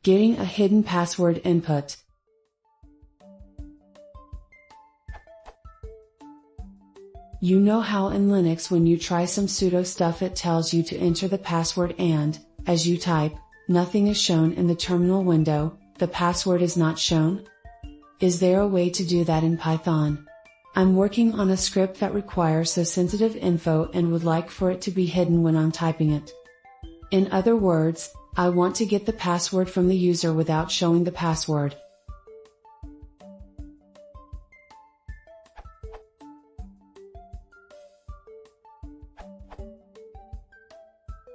Getting a hidden password input. You know how in Linux when you try some sudo stuff it tells you to enter the password and, as you type, nothing is shown in the terminal window, the password is not shown? Is there a way to do that in Python? I'm working on a script that requires the sensitive info and would like for it to be hidden when I'm typing it. In other words, I want to get the password from the user without showing the password.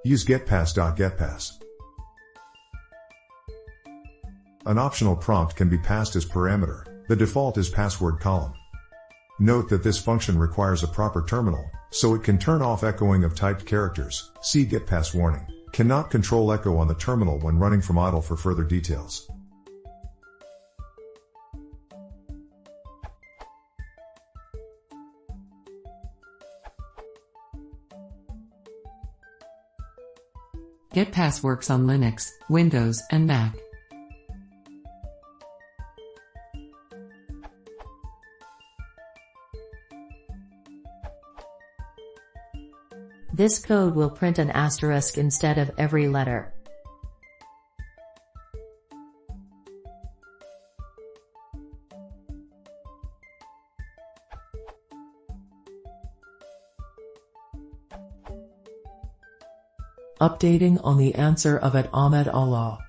Use getPass.getPass. An optional prompt can be passed as parameter. The default is password column. Note that this function requires a proper terminal, so it can turn off echoing of typed characters. See getPass warning. Cannot control echo on the terminal when running from idle for further details. GetPass works on Linux, Windows, and Mac. This code will print an asterisk instead of every letter. Updating on the answer of at Ahmed Allah.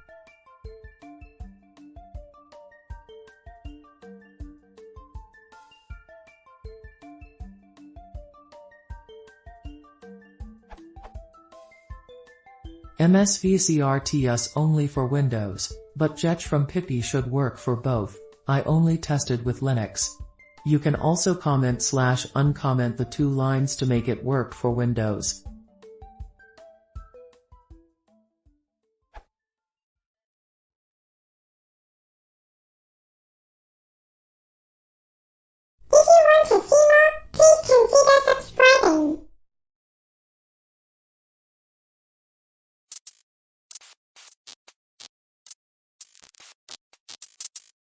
MSVCRTS only for Windows, but Jetch from Pippi should work for both. I only tested with Linux. You can also comment/uncomment the two lines to make it work for Windows.